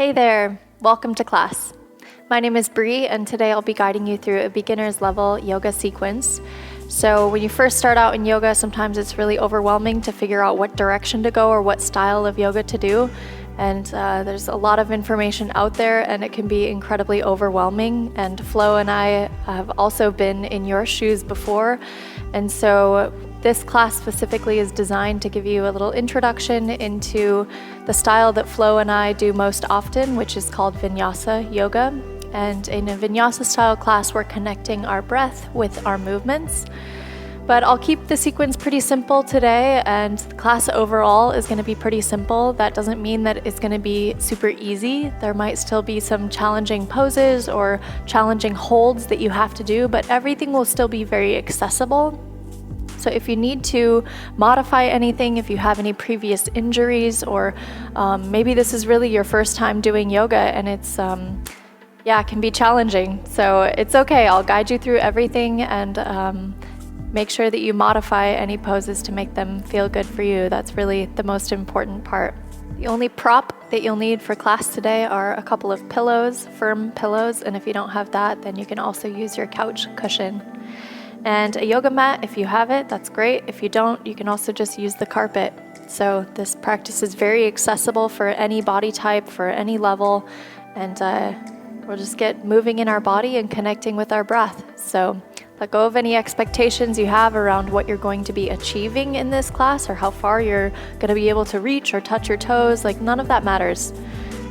Hey there, welcome to class. My name is Bre, and today I'll be guiding you through a beginner's level yoga sequence. So when you first start out in yoga, sometimes it's really overwhelming to figure out what direction to go or what style of yoga to do. And there's a lot of information out there, and it can be incredibly overwhelming. And Flo and I have also been in your shoes before. And so this class specifically is designed to give you a little introduction into the style that Flo and I do most often, which is called Vinyasa yoga. And in a Vinyasa style class, we're connecting our breath with our movements. But I'll keep the sequence pretty simple today, and the class overall is going to be pretty simple. That doesn't mean that it's going to be super easy. There might still be some challenging poses or challenging holds that you have to do, but everything will still be very accessible. So if you need to modify anything, if you have any previous injuries, or maybe this is really your first time doing yoga and it's it can be challenging. So it's okay, I'll guide you through everything and make sure that you modify any poses to make them feel good for you. That's really the most important part. The only prop that you'll need for class today are a couple of pillows, firm pillows, and if you don't have that, then you can also use your couch cushion. And a yoga mat, if you have it, that's great. If you don't, you can also just use the carpet. So this practice is very accessible for any body type, for any level, and we'll just get moving in our body and connecting with our breath. So let go of any expectations you have around what you're going to be achieving in this class or how far you're going to be able to reach or touch your toes. Like, none of that matters.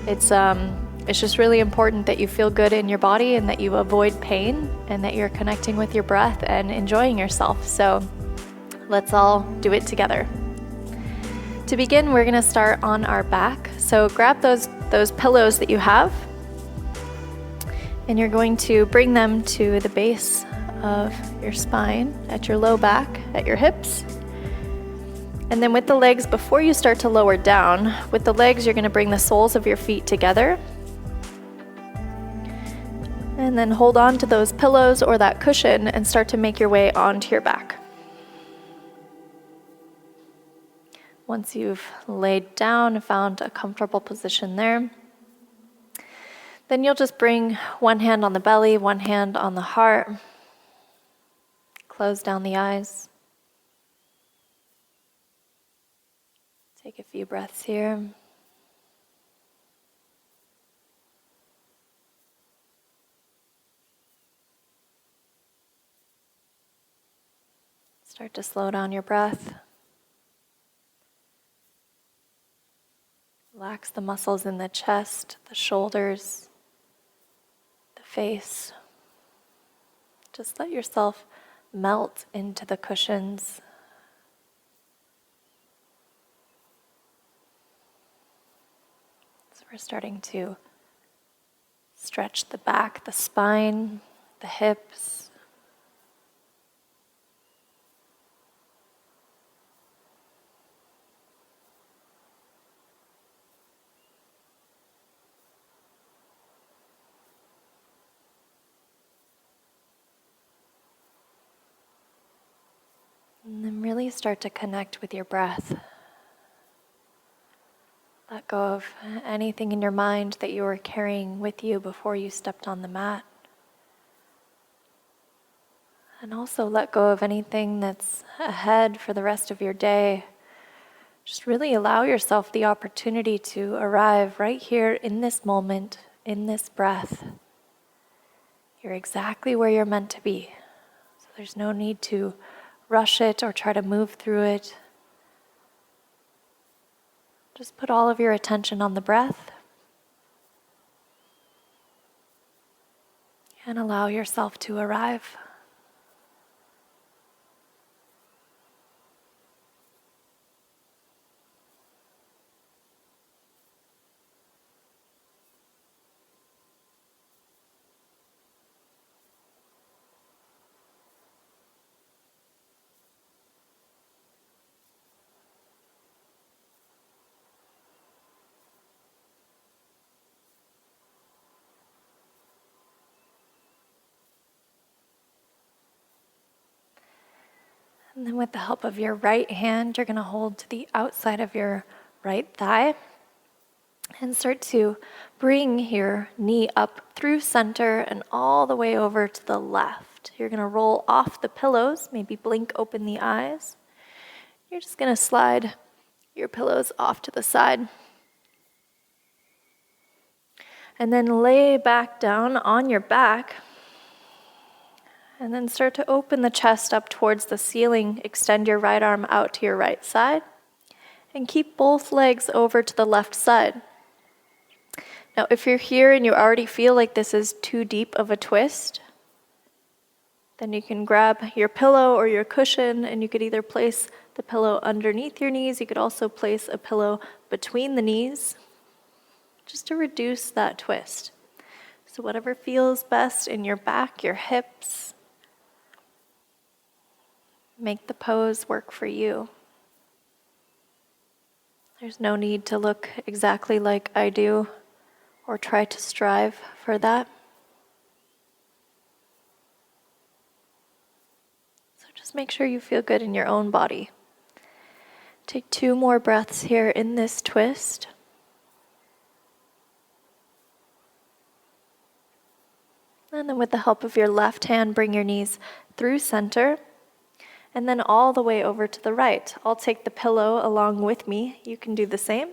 It's just really important that you feel good in your body and that you avoid pain and that you're connecting with your breath and enjoying yourself. So let's all do it together. To begin, we're going to start on our back. So grab those pillows that you have, and you're going to bring them to the base of your spine, at your low back, at your hips. And then with the legs, before you start to lower down, with the legs, you're going to bring the soles of your feet together. And then hold on to those pillows or that cushion and start to make your way onto your back. Once you've laid down and found a comfortable position there, then you'll just bring one hand on the belly, one hand on the heart. Close down the eyes. Take a few breaths here. Start to slow down your breath. Relax the muscles in the chest, the shoulders, the face. Just let yourself melt into the cushions. So we're starting to stretch the back, the spine, the hips. And then really start to connect with your breath. Let go of anything in your mind that you were carrying with you before you stepped on the mat. And also let go of anything that's ahead for the rest of your day. Just really allow yourself the opportunity to arrive right here in this moment, in this breath. You're exactly where you're meant to be. So there's no need to rush it or try to move through it. Just put all of your attention on the breath and allow yourself to arrive. And then with the help of your right hand, you're going to hold to the outside of your right thigh. And start to bring your knee up through center and all the way over to the left. You're going to roll off the pillows, maybe blink open the eyes. You're just going to slide your pillows off to the side. And then lay back down on your back. And then start to open the chest up towards the ceiling. Extend your right arm out to your right side. And keep both legs over to the left side. Now, if you're here and you already feel like this is too deep of a twist, then you can grab your pillow or your cushion, and you could either place the pillow underneath your knees. You could also place a pillow between the knees, just to reduce that twist. So whatever feels best in your back, your hips, make the pose work for you. There's no need to look exactly like I do or try to strive for that. So just make sure you feel good in your own body. Take 2 more breaths here in this twist. And then with the help of your left hand, bring your knees through center and then all the way over to the right. I'll take the pillow along with me. You can do the same.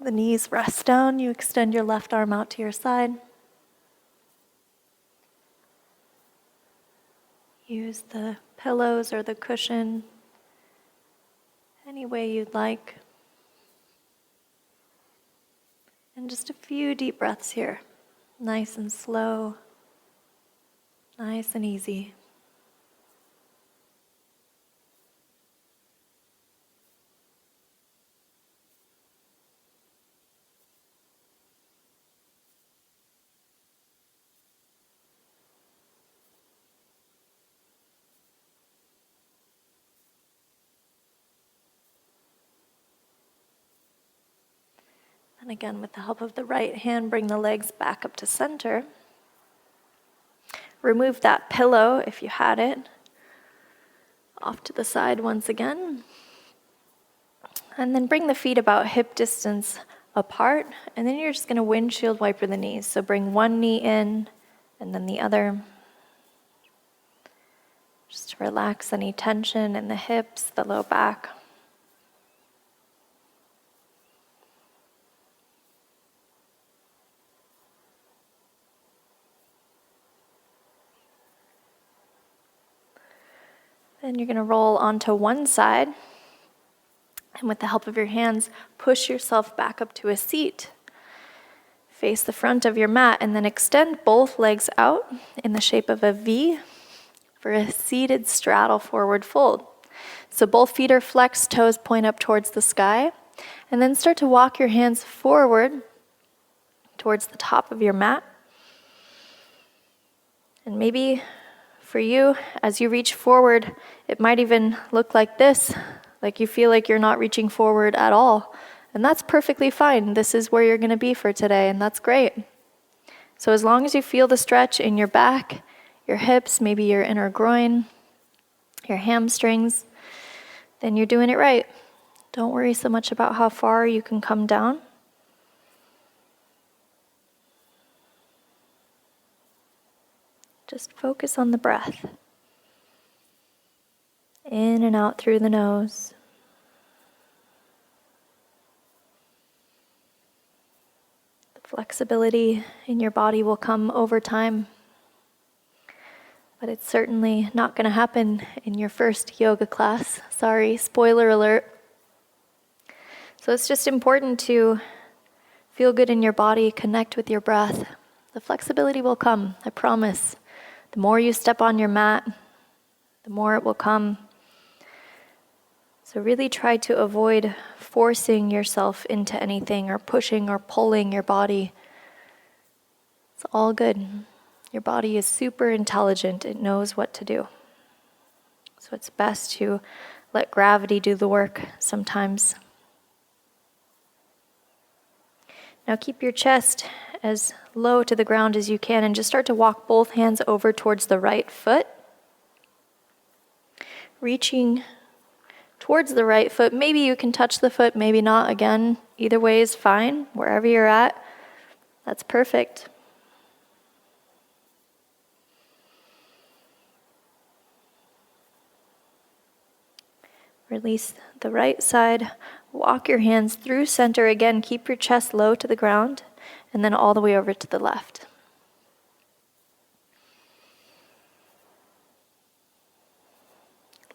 The knees rest down. You extend your left arm out to your side. Use the pillows or the cushion any way you'd like. And just a few deep breaths here. Nice and slow. Nice and easy. And again, with the help of the right hand, bring the legs back up to center. Remove that pillow, if you had it, off to the side once again. And then bring the feet about hip distance apart. And then you're just going to windshield wiper the knees. So bring one knee in and then the other. Just to relax any tension in the hips, the low back. Then you're going to roll onto one side, and with the help of your hands, push yourself back up to a seat. Face the front of your mat, and then extend both legs out in the shape of a V for a seated straddle forward fold. So both feet are flexed, toes point up towards the sky, and then start to walk your hands forward towards the top of your mat. And maybe for you, as you reach forward, it might even look like this, like you feel like you're not reaching forward at all. And that's perfectly fine. This is where you're going to be for today, and that's great. So as long as you feel the stretch in your back, your hips, maybe your inner groin, your hamstrings, then you're doing it right. Don't worry so much about how far you can come down. Just focus on the breath. In and out through the nose. The flexibility in your body will come over time, but it's certainly not going to happen in your first yoga class. Sorry, spoiler alert. So it's just important to feel good in your body, connect with your breath. The flexibility will come, I promise. The more you step on your mat, the more it will come. So really try to avoid forcing yourself into anything or pushing or pulling your body. It's all good. Your body is super intelligent. It knows what to do. So it's best to let gravity do the work sometimes. Now keep your chest as low to the ground as you can and just start to walk both hands over towards the right foot, reaching towards the right foot. Maybe you can touch the foot, maybe not. Again, either way is fine. Wherever you're at, that's perfect. Release the right side. Walk your hands through center. Again, keep your chest low to the ground, and then all the way over to the left.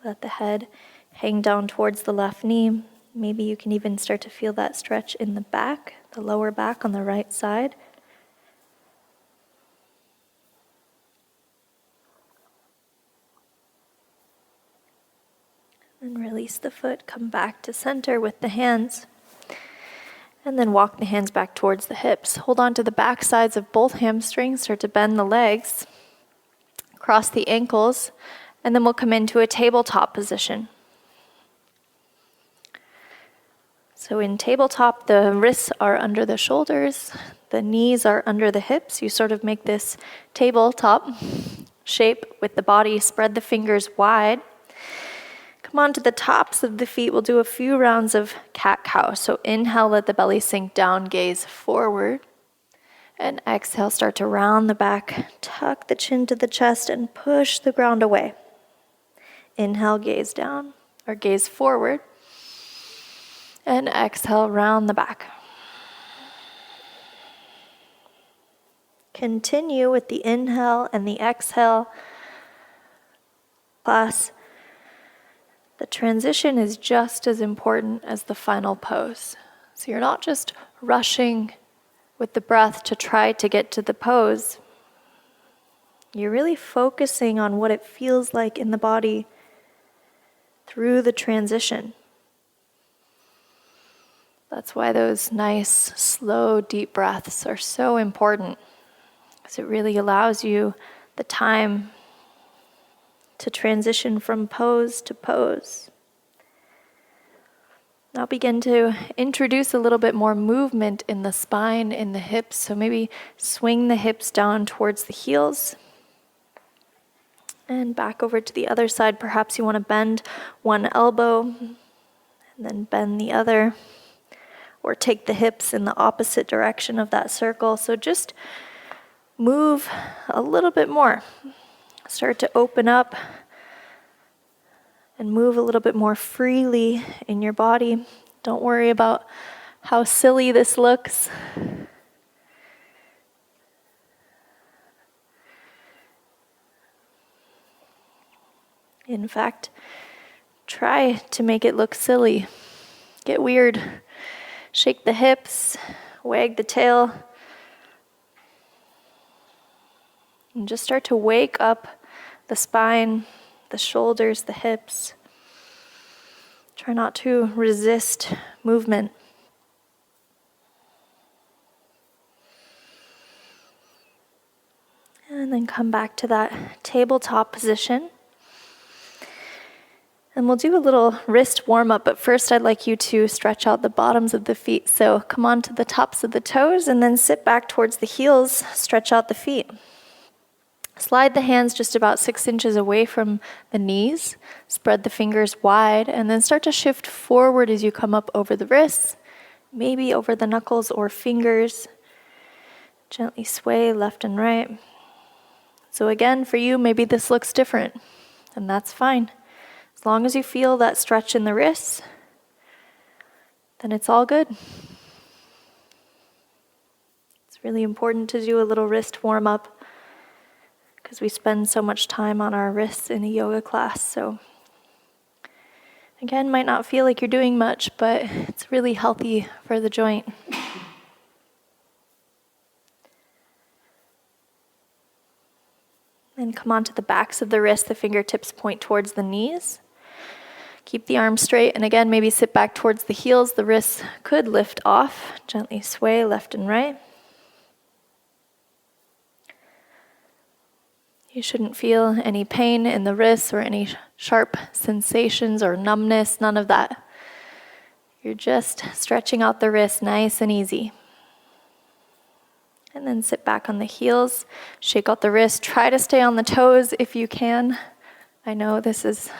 Let the head hang down towards the left knee. Maybe you can even start to feel that stretch in the back, the lower back on the right side. And release the foot, come back to center with the hands. And then walk the hands back towards the hips. Hold on to the back sides of both hamstrings, start to bend the legs, cross the ankles, and then we'll come into a tabletop position. So in tabletop, the wrists are under the shoulders, the knees are under the hips. You sort of make this tabletop shape with the body, spread the fingers wide. Come on to the tops of the feet. We'll do a few rounds of cat-cow. So inhale, let the belly sink down, gaze forward. And exhale, start to round the back, tuck the chin to the chest, and push the ground away. Inhale, gaze down, or gaze forward. And exhale, round the back. Continue with the inhale and the exhale. Class. The transition is just as important as the final pose. So you're not just rushing with the breath to try to get to the pose. You're really focusing on what it feels like in the body through the transition. That's why those nice, slow, deep breaths are so important, because it really allows you the time to transition from pose to pose. Now begin to introduce a little bit more movement in the spine, in the hips. So maybe swing the hips down towards the heels. And back over to the other side. Perhaps you want to bend one elbow and then bend the other. Or take the hips in the opposite direction of that circle. So just move a little bit more. Start to open up and move a little bit more freely in your body. Don't worry about how silly this looks. In fact, try to make it look silly. Get weird. Shake the hips, wag the tail. And just start to wake up the spine, the shoulders, the hips. Try not to resist movement. And then come back to that tabletop position. And we'll do a little wrist warm-up, but first I'd like you to stretch out the bottoms of the feet. So come on to the tops of the toes and then sit back towards the heels, stretch out the feet. Slide the hands just about 6 inches away from the knees. Spread the fingers wide and then start to shift forward as you come up over the wrists, maybe over the knuckles or fingers. Gently sway left and right. So again, for you, maybe this looks different, and that's fine. As long as you feel that stretch in the wrists, then it's all good. It's really important to do a little wrist warm-up because we spend so much time on our wrists in a yoga class. So again, might not feel like you're doing much, but it's really healthy for the joint. Then come onto the backs of the wrists, the fingertips point towards the knees. Keep the arms straight, and again, maybe sit back towards the heels. The wrists could lift off. Gently sway left and right. You shouldn't feel any pain in the wrists or any sharp sensations or numbness, none of that. You're just stretching out the wrist nice and easy. And then sit back on the heels, shake out the wrist. Try to stay on the toes if you can. I know this is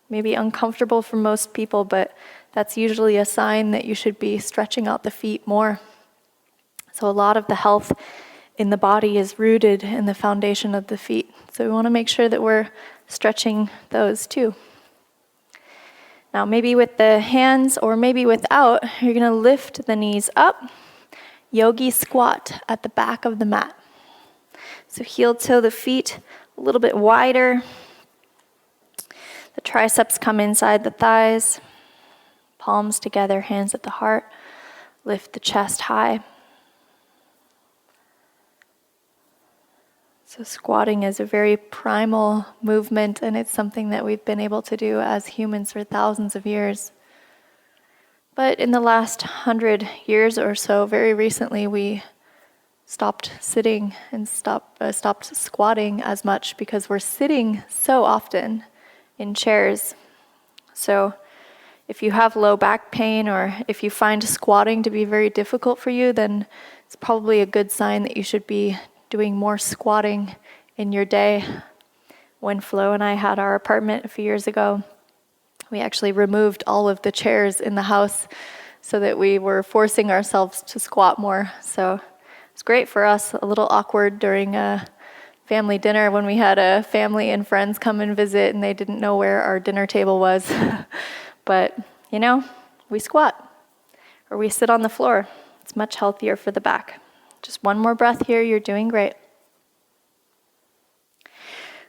maybe uncomfortable for most people, but that's usually a sign that you should be stretching out the feet more. So a lot of the health in the body is rooted in the foundation of the feet. So we want to make sure that we're stretching those too. Now maybe with the hands or maybe without, you're going to lift the knees up. Yogi squat at the back of the mat. So heel toe the feet a little bit wider. The triceps come inside the thighs. Palms together, hands at the heart. Lift the chest high. So squatting is a very primal movement, and it's something that we've been able to do as humans for thousands of years. But in the last 100 years or so, very recently, we stopped sitting and stopped squatting as much because we're sitting so often in chairs. So if you have low back pain or if you find squatting to be very difficult for you, then it's probably a good sign that you should be doing more squatting in your day. When Flo and I had our apartment a few years ago, we actually removed all of the chairs in the house so that we were forcing ourselves to squat more. So it's great for us, a little awkward during a family dinner when we had a family and friends come and visit and they didn't know where our dinner table was. But, we squat or we sit on the floor. It's much healthier for the back. Just one more breath here, you're doing great.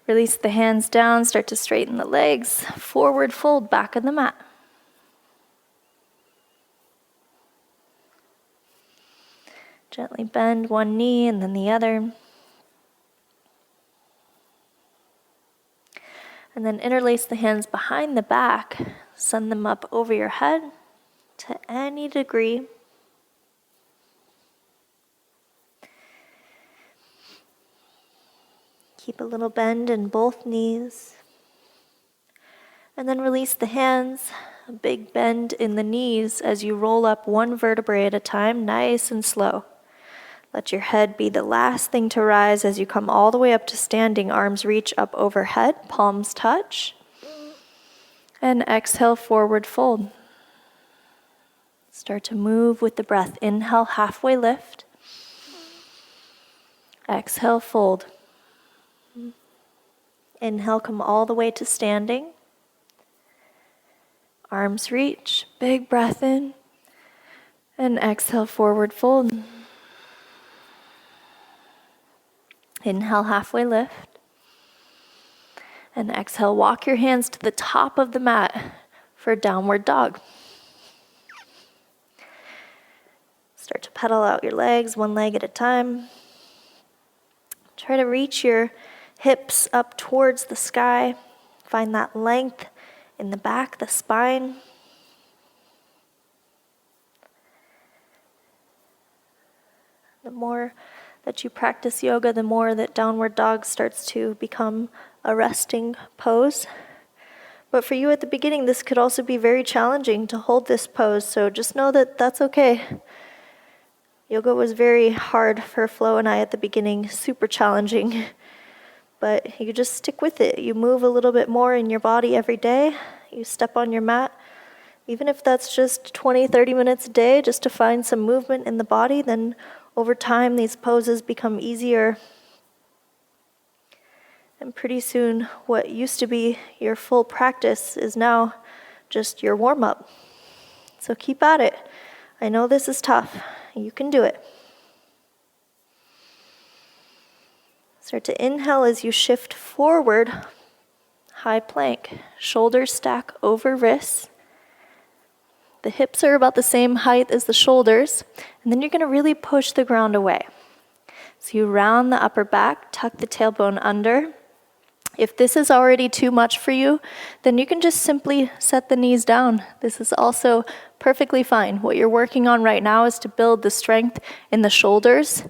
Release the hands down, start to straighten the legs. Forward fold back on the mat. Gently bend one knee and then the other. And then interlace the hands behind the back. Send them up over your head to any degree. Keep a little bend in both knees. And then release the hands, a big bend in the knees as you roll up one vertebrae at a time, nice and slow. Let your head be the last thing to rise as you come all the way up to standing. Arms reach up overhead, palms touch. And exhale, forward fold. Start to move with the breath. Inhale, halfway lift. Exhale, fold. Inhale, come all the way to standing. Arms reach, big breath in. And exhale, forward fold. Inhale, halfway lift. And exhale, walk your hands to the top of the mat for downward dog. Start to pedal out your legs, one leg at a time. Try to reach your hips up towards the sky. Find that length in the back, the spine. The more that you practice yoga, the more that downward dog starts to become a resting pose. But for you at the beginning, this could also be very challenging to hold this pose, so just know that that's okay. Yoga was very hard for Flo and I at the beginning, super challenging. But you just stick with it. You move a little bit more in your body every day. You step on your mat. Even if that's just 20, 30 minutes a day, just to find some movement in the body, then over time these poses become easier. And pretty soon what used to be your full practice is now just your warm-up. So keep at it. I know this is tough. You can do it. Start to inhale as you shift forward, high plank. Shoulders stack over wrists. The hips are about the same height as the shoulders, and then you're going to really push the ground away. So you round the upper back, tuck the tailbone under. If this is already too much for you, then you can just simply set the knees down. This is also perfectly fine. What you're working on right now is to build the strength in the shoulders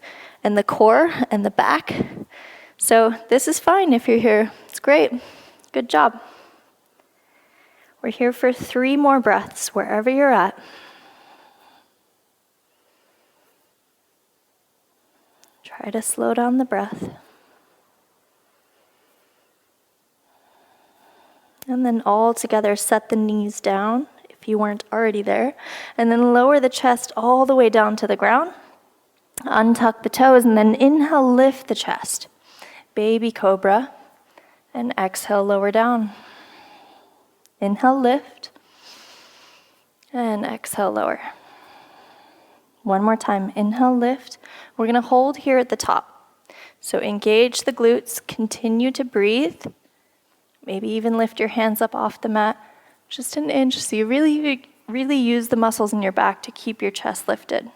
and the core and the back. So this is fine if you're here. It's great. Good job. We're here for 3 more breaths, wherever you're at. Try to slow down the breath. And then all together, set the knees down if you weren't already there. And then lower the chest all the way down to the ground. Untuck the toes, and then inhale, lift the chest. Baby cobra. And exhale, lower down. Inhale, lift. And exhale, lower. One more time. Inhale, lift. We're going to hold here at the top. So engage the glutes. Continue to breathe. Maybe even lift your hands up off the mat just an inch so you really use the muscles in your back to keep your chest lifted.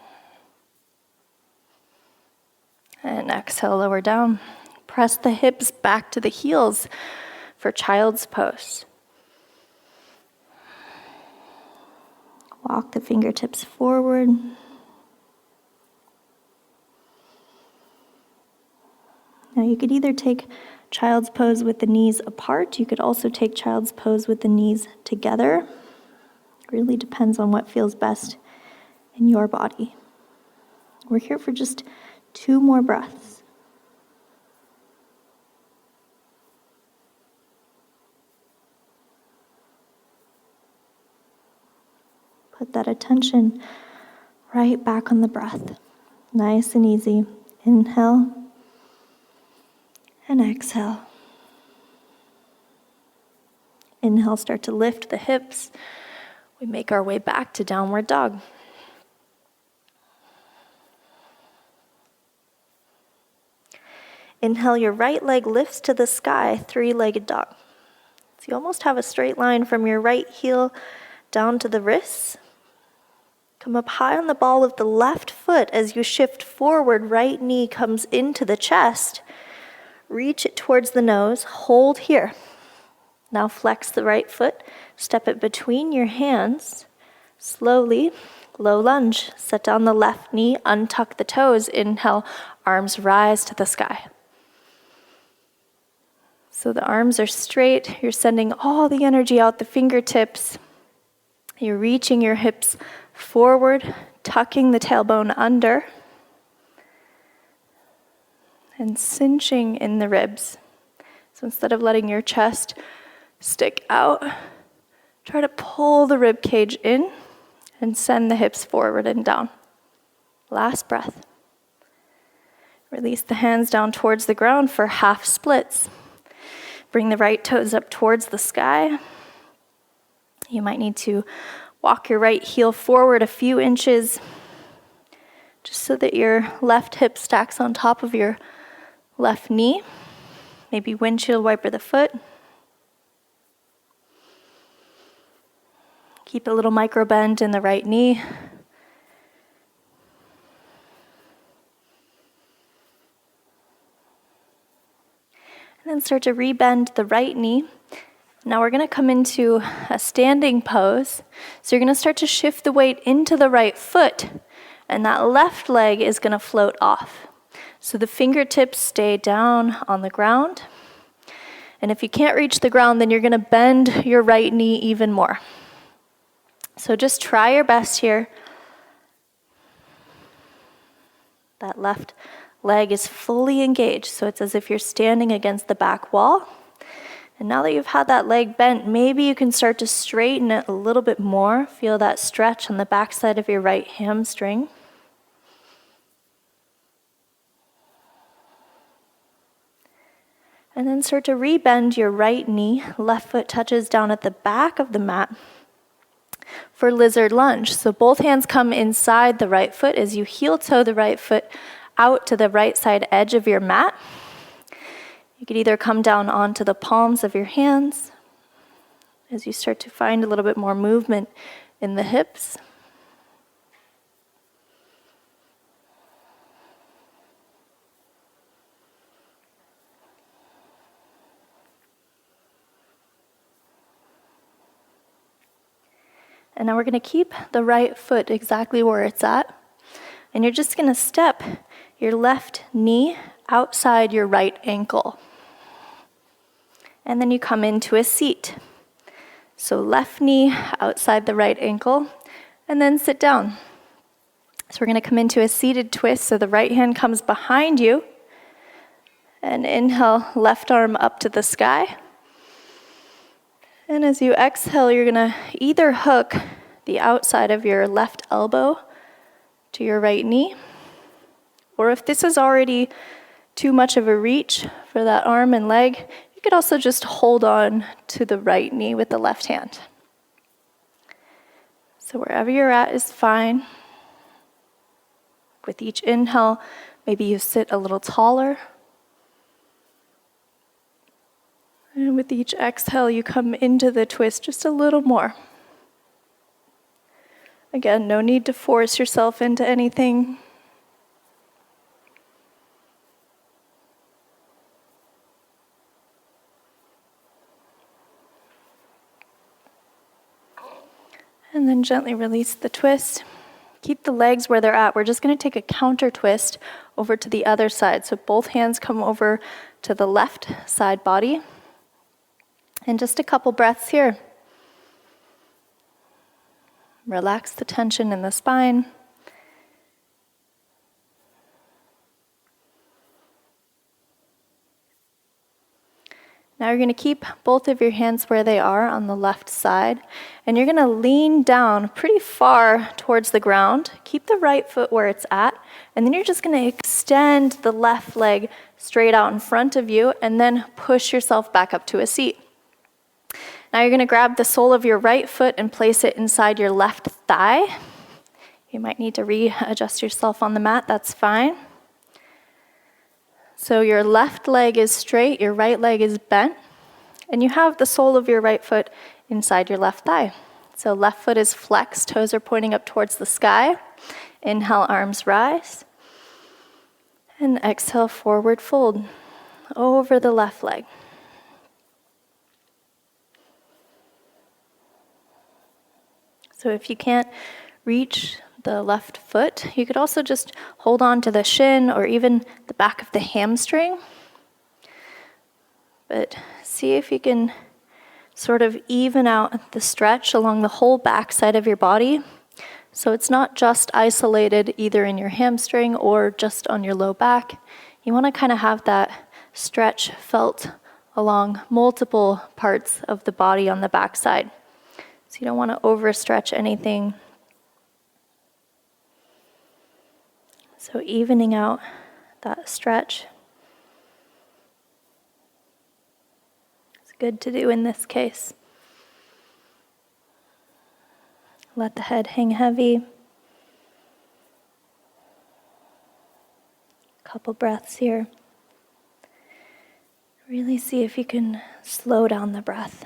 And exhale, lower down. Press the hips back to the heels for child's pose. Walk the fingertips forward. Now you could either take child's pose with the knees apart. You could also take child's pose with the knees together. It really depends on what feels best in your body. We're here for just 2 more breaths. Put that attention right back on the breath. Nice and easy. Inhale and exhale. Inhale, start to lift the hips. We make our way back to downward dog. Inhale, your right leg lifts to the sky, 3-legged dog. So you almost have a straight line from your right heel down to the wrists. Come up high on the ball of the left foot as you shift forward. Right knee comes into the chest. Reach it towards the nose. Hold here. Now flex the right foot. Step it between your hands. Slowly, low lunge. Set down the left knee. Untuck the toes. Inhale, arms rise to the sky. So the arms are straight. You're sending all the energy out the fingertips. You're reaching your hips forward, tucking the tailbone under, and cinching in the ribs. So instead of letting your chest stick out, try to pull the rib cage in and send the hips forward and down. Last breath. Release the hands down towards the ground for half splits. Bring the right toes up towards the sky. You might need to walk your right heel forward a few inches just so that your left hip stacks on top of your left knee. Maybe windshield wiper the foot. Keep a little micro bend in the right knee. And then start to rebend the right knee. Now we're going to come into a standing pose. So you're going to start to shift the weight into the right foot, and that left leg is going to float off. So the fingertips stay down on the ground. And if you can't reach the ground, then you're going to bend your right knee even more. So just try your best here. That left leg is fully engaged, so it's as if you're standing against the back wall. And now that you've had that leg bent, maybe you can start to straighten it a little bit more. Feel that stretch on the backside of your right hamstring. And then start to rebend your right knee. Left foot touches down at the back of the mat for lizard lunge. So both hands come inside the right foot as you heel toe the right foot out to the right side edge of your mat. You could either come down onto the palms of your hands as you start to find a little bit more movement in the hips. And now we're going to keep the right foot exactly where it's at. And you're just going to step your left knee outside your right ankle. And then you come into a seat. So left knee outside the right ankle, and then sit down. So we're going to come into a seated twist. So the right hand comes behind you. And inhale, left arm up to the sky. And as you exhale, you're going to either hook the outside of your left elbow to your right knee, or if this is already too much of a reach for that arm and leg, you could also just hold on to the right knee with the left hand. So wherever you're at is fine. With each inhale, maybe you sit a little taller. And with each exhale, you come into the twist just a little more. Again, no need to force yourself into anything. And then gently release the twist. Keep the legs where they're at. We're just going to take a counter twist over to the other side. So both hands come over to the left side body. And just a couple breaths here. Relax the tension in the spine. Now you're going to keep both of your hands where they are on the left side, and you're going to lean down pretty far towards the ground. Keep the right foot where it's at, and then you're just going to extend the left leg straight out in front of you, and then push yourself back up to a seat. Now you're going to grab the sole of your right foot and place it inside your left thigh. You might need to readjust yourself on the mat, that's fine. So your left leg is straight, your right leg is bent, and you have the sole of your right foot inside your left thigh. So left foot is flexed, toes are pointing up towards the sky. Inhale, arms rise. And exhale, forward fold over the left leg. So if you can't reach the left foot, you could also just hold on to the shin or even the back of the hamstring. But see if you can sort of even out the stretch along the whole back side of your body. So it's not just isolated either in your hamstring or just on your low back. You want to kind of have that stretch felt along multiple parts of the body on the back side. So you don't want to overstretch anything. So evening out that stretch is good to do in this case. Let the head hang heavy. Couple breaths here. Really see if you can slow down the breath.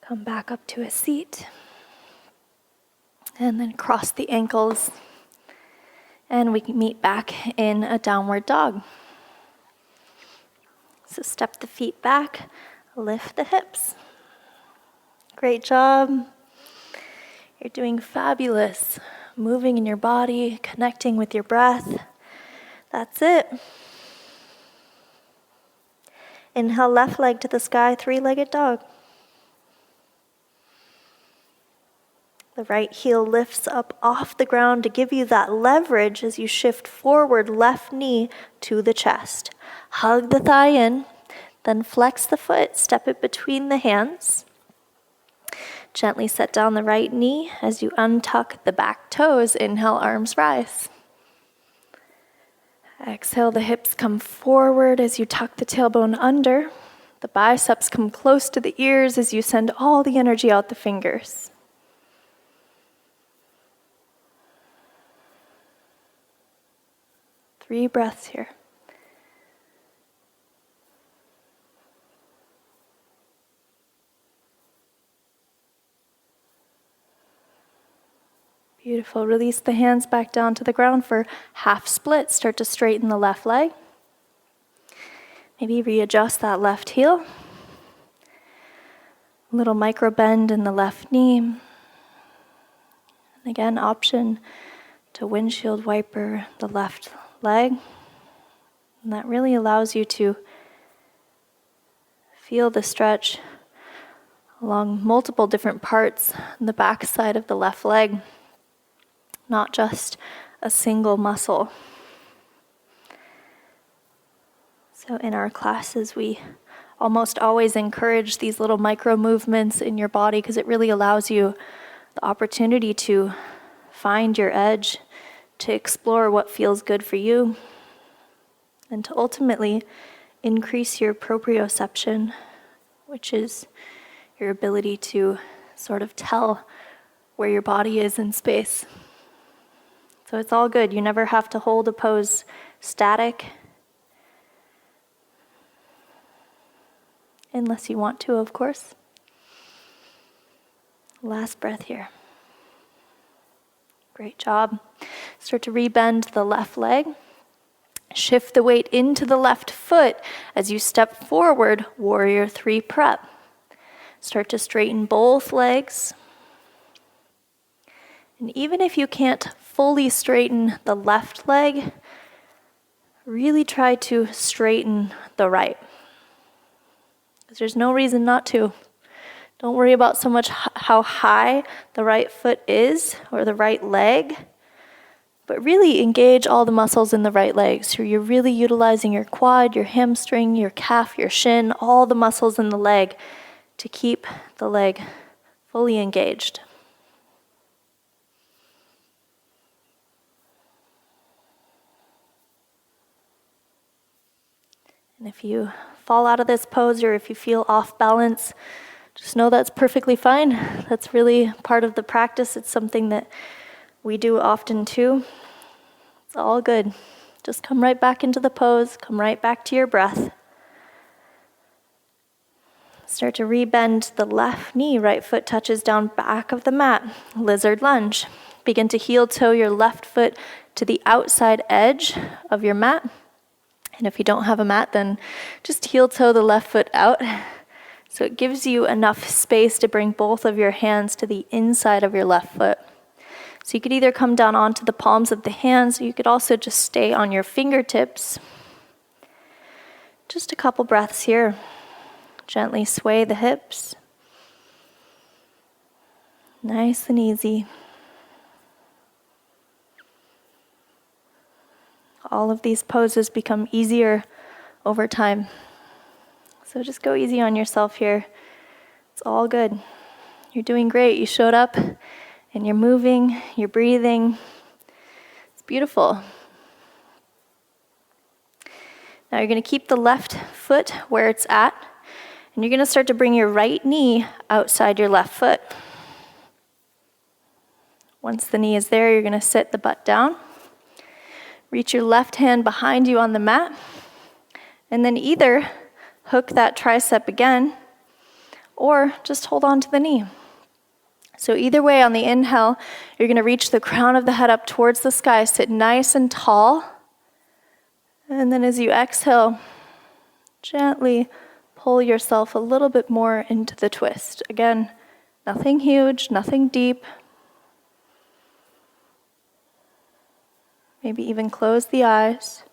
Come back up to a seat. And then cross the ankles. And we can meet back in a downward dog. So step the feet back, lift the hips. Great job. You're doing fabulous. Moving in your body, connecting with your breath. That's it. Inhale, left leg to the sky, three-legged dog. The right heel lifts up off the ground to give you that leverage as you shift forward, left knee to the chest. Hug the thigh in, then flex the foot, step it between the hands. Gently set down the right knee as you untuck the back toes. Inhale, arms rise. Exhale, the hips come forward as you tuck the tailbone under. The biceps come close to the ears as you send all the energy out the fingers. 3 breaths here. Beautiful. Release the hands back down to the ground for half split. Start to straighten the left leg. Maybe readjust that left heel. A little micro bend in the left knee. And again, option to windshield wiper the left leg. And that really allows you to Feel the stretch along multiple different parts on the back side of the left leg, not just a single muscle. So in our classes, we almost always encourage these little micro movements in your body because it really allows you the opportunity to find your edge, to explore what feels good for you, and to ultimately increase your proprioception, which is your ability to sort of tell where your body is in space. So it's all good. You never have to hold a pose static, unless you want to, of course. Last breath here. Great job. Start to rebend the left leg. Shift the weight into the left foot as you step forward, warrior 3 prep. Start to straighten both legs. And even if you can't fully straighten the left leg, really try to straighten the right. Because there's no reason not to. Don't worry about so much how high the right foot is or the right leg, but really engage all the muscles in the right leg. So you're really utilizing your quad, your hamstring, your calf, your shin, all the muscles in the leg to keep the leg fully engaged. And if you fall out of this pose or if you feel off balance, just know that's perfectly fine. That's really part of the practice. It's something that we do often too. It's all good. Just come right back into the pose. Come right back to your breath. Start to rebend the left knee. Right foot touches down back of the mat. Lizard lunge. Begin to heel toe your left foot to the outside edge of your mat. And if you don't have a mat, then just heel toe the left foot out. So it gives you enough space to bring both of your hands to the inside of your left foot. So you could either come down onto the palms of the hands, or you could also just stay on your fingertips. Just a couple breaths here. Gently sway the hips. Nice and easy. All of these poses become easier over time. So just go easy on yourself here. It's all good. You're doing great. You showed up and you're moving, you're breathing. It's beautiful. Now you're going to keep the left foot where it's at, and you're going to start to bring your right knee outside your left foot. Once the knee is there, you're going to sit the butt down. Reach your left hand behind you on the mat, and then either hook that tricep again, or just hold on to the knee. So either way, on the inhale, you're going to reach the crown of the head up towards the sky, sit nice and tall, and then as you exhale, gently pull yourself a little bit more into the twist. Again, nothing huge, nothing deep. Maybe even close the eyes.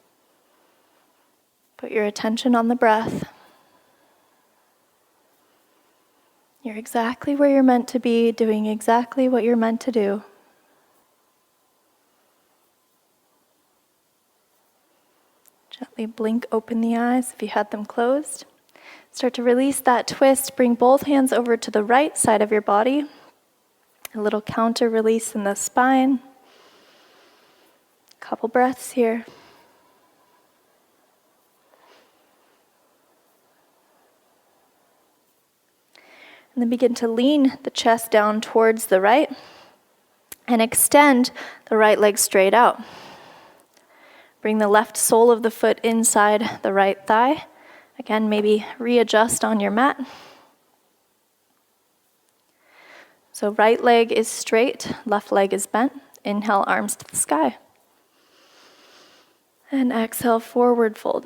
Put your attention on the breath. You're exactly where you're meant to be, doing exactly what you're meant to do. Gently blink open the eyes if you had them closed. Start to release that twist. Bring both hands over to the right side of your body. A little counter release in the spine. Couple breaths here. And then begin to lean the chest down towards the right and extend the right leg straight out. Bring the left sole of the foot inside the right thigh. Again, maybe readjust on your mat. So right leg is straight, left leg is bent. Inhale, arms to the sky. And exhale, forward fold.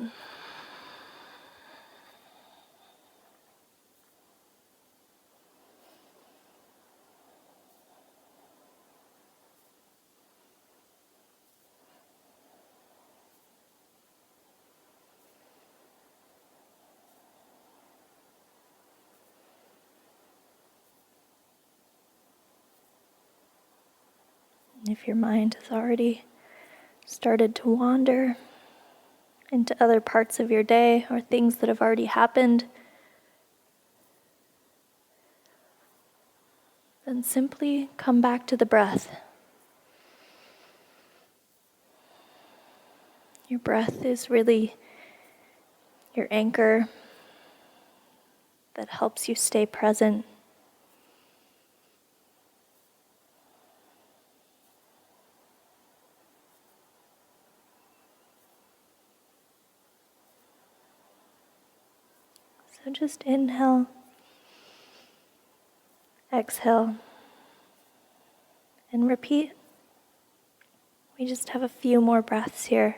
If your mind has already started to wander into other parts of your day or things that have already happened, then simply come back to the breath. Your breath is really your anchor that helps you stay present. So just inhale, exhale, and repeat. We just have a few more breaths here.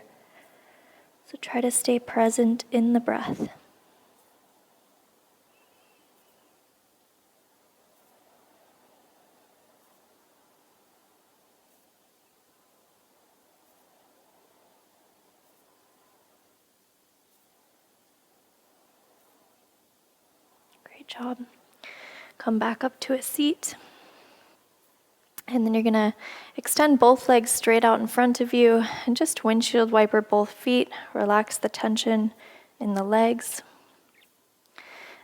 So try to stay present in the breath. Great job. Come back up to a seat. And then you're going to extend both legs straight out in front of you and just windshield wiper both feet. Relax the tension in the legs.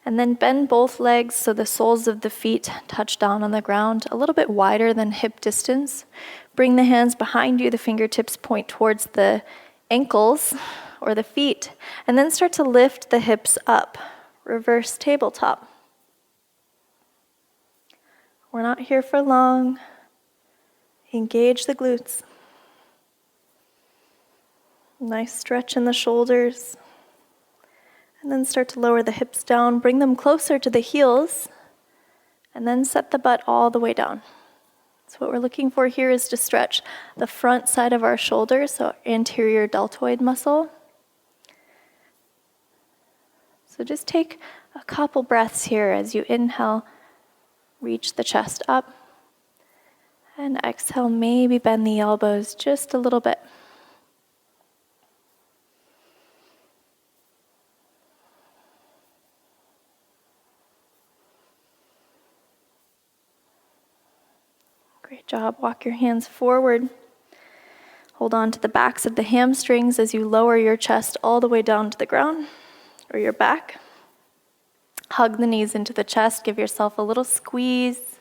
And then bend both legs so the soles of the feet touch down on the ground a little bit wider than hip distance. Bring the hands behind you, the fingertips point towards the ankles or the feet. And then start to lift the hips up. Reverse tabletop. We're not here for long. Engage the glutes. Nice stretch in the shoulders. And then start to lower the hips down. Bring them closer to the heels. And then set the butt all the way down. So what we're looking for here is to stretch the front side of our shoulders, so anterior deltoid muscle. So just take a couple breaths here as you inhale, reach the chest up. And exhale, maybe bend the elbows just a little bit. Great job. Walk your hands forward. Hold on to the backs of the hamstrings as you lower your chest all the way down to the ground or your back. Hug the knees into the chest. Give yourself a little squeeze.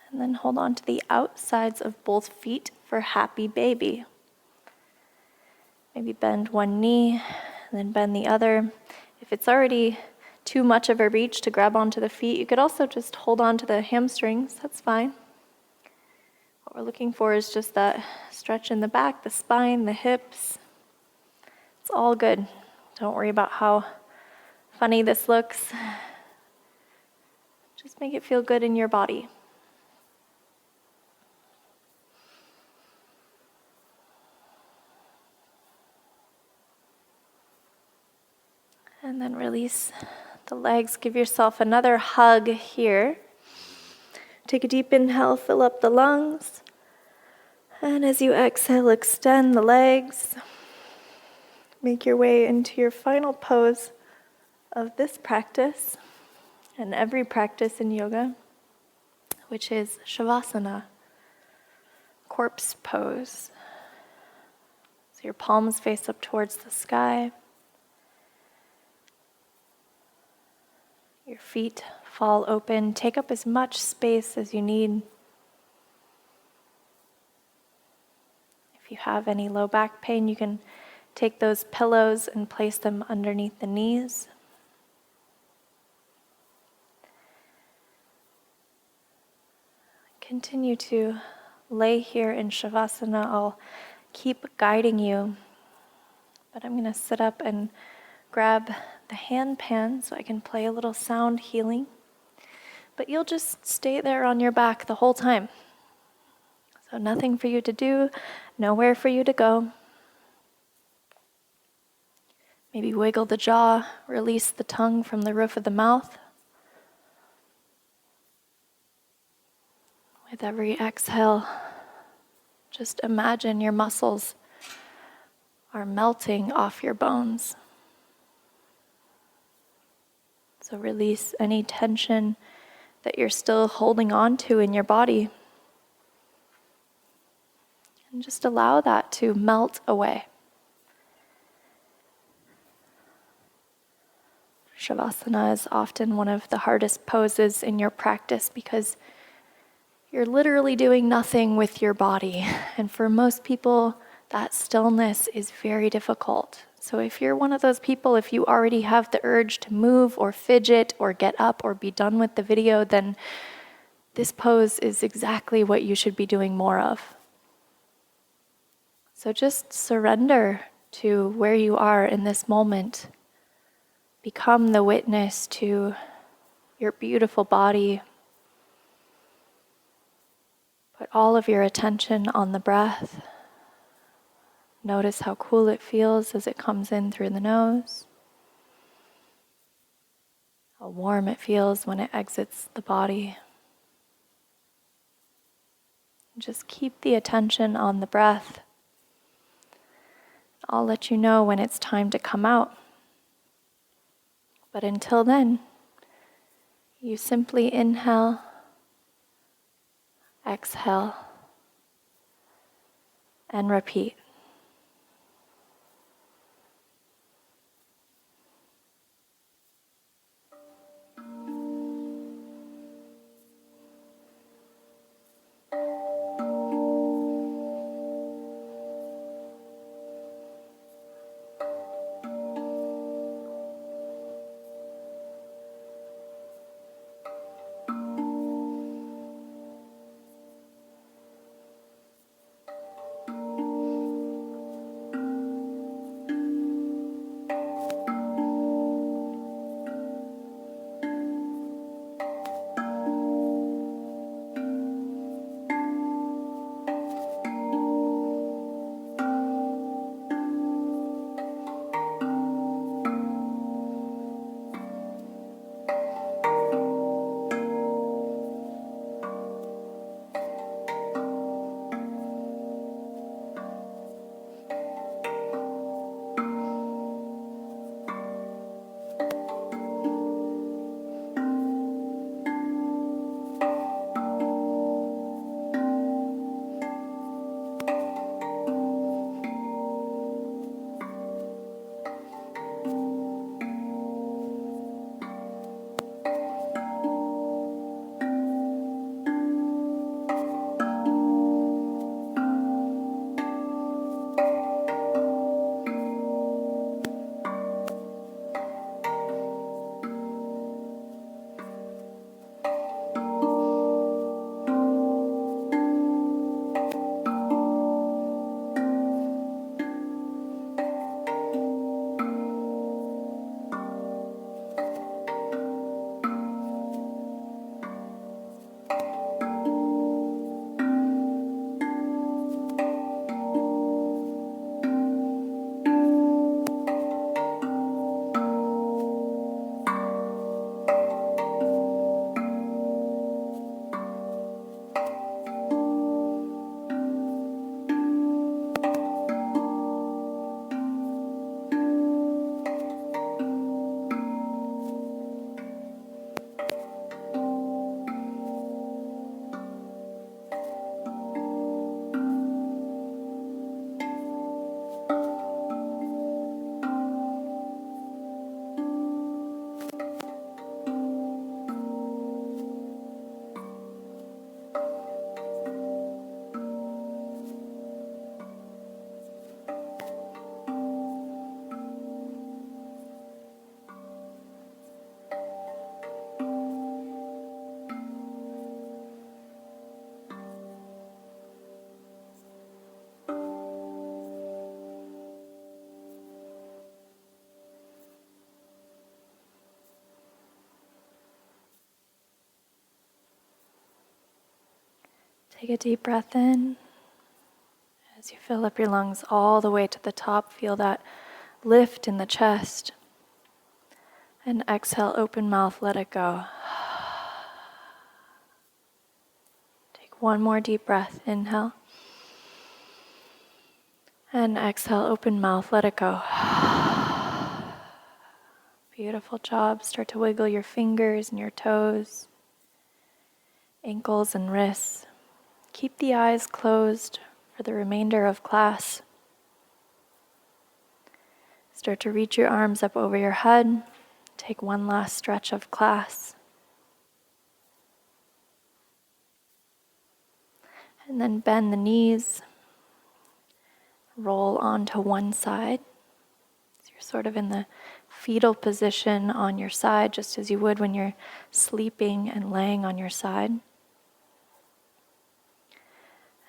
And then hold on to the outsides of both feet for happy baby. Maybe bend one knee, and then bend the other. If it's already too much of a reach to grab onto the feet, you could also just hold on to the hamstrings. That's fine. What we're looking for is just that stretch in the back, the spine, the hips. It's all good. Don't worry about how funny this looks. Just make it feel good in your body. And then release the legs. Give yourself another hug here. Take a deep inhale, fill up the lungs. And as you exhale, extend the legs. Make your way into your final pose of this practice and every practice in yoga, which is shavasana, corpse pose. So your palms face up towards the sky. Your feet fall open. Take up as much space as you need. If you have any low back pain, you can take those pillows and place them underneath the knees. Continue to lay here in shavasana. I'll keep guiding you, but I'm going to sit up and grab the hand pan so I can play a little sound healing. But you'll just stay there on your back the whole time. So nothing for you to do, nowhere for you to go. Maybe wiggle the jaw, release the tongue from the roof of the mouth. With every exhale, just imagine your muscles are melting off your bones. So release any tension that you're still holding on to in your body. And just allow that to melt away. Shavasana is often one of the hardest poses in your practice because you're literally doing nothing with your body. And for most people, that stillness is very difficult. So if you're one of those people, if you already have the urge to move or fidget or get up or be done with the video, then this pose is exactly what you should be doing more of. So just surrender to where you are in this moment. Become the witness to your beautiful body. Put all of your attention on the breath. Notice how cool it feels as it comes in through the nose. How warm it feels when it exits the body. Just keep the attention on the breath. I'll let you know when it's time to come out. But until then, you simply inhale, exhale, and repeat. Take a deep breath in. As you fill up your lungs all the way to the top, feel that lift in the chest. And exhale, open mouth, let it go. Take one more deep breath, inhale. And exhale, open mouth, let it go. Beautiful job. Start to wiggle your fingers and your toes, ankles and wrists. Keep the eyes closed for the remainder of class. Start to reach your arms up over your head. Take one last stretch of class. And then bend the knees. Roll onto one side. So you're sort of in the fetal position on your side, just as you would when you're sleeping and laying on your side.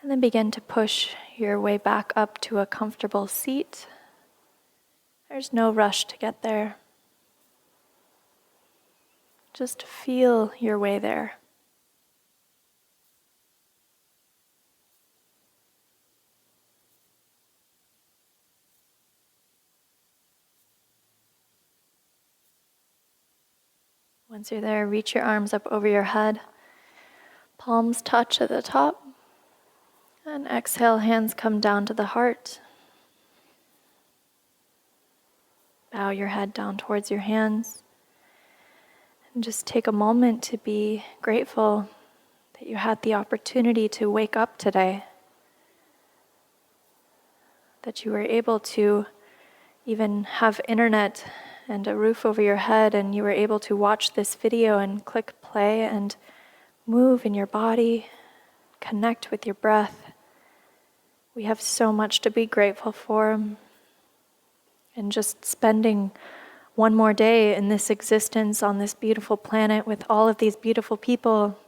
And then begin to push your way back up to a comfortable seat. There's no rush to get there. Just feel your way there. Once you're there, reach your arms up over your head. Palms touch at the top. And exhale, hands come down to the heart. Bow your head down towards your hands. And just take a moment to be grateful that you had the opportunity to wake up today. That you were able to even have internet and a roof over your head, and you were able to watch this video and click play and move in your body, connect with your breath. We have so much to be grateful for. And just spending one more day in this existence on this beautiful planet with all of these beautiful people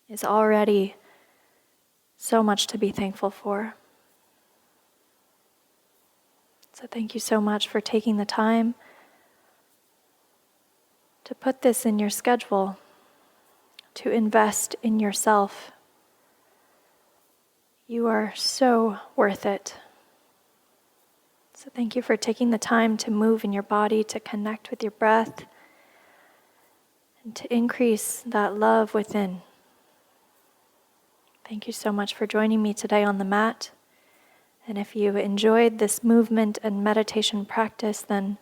is already so much to be thankful for. So thank you so much for taking the time to put this in your schedule, to invest in yourself. You are so worth it. So thank you for taking the time to move in your body, to connect with your breath, and to increase that love within. Thank you so much for joining me today on the mat. And if you enjoyed this movement and meditation practice, then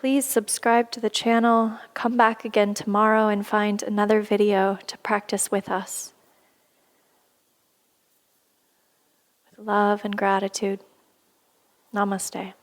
please subscribe to the channel, come back again tomorrow and find another video to practice with us. With love and gratitude, namaste.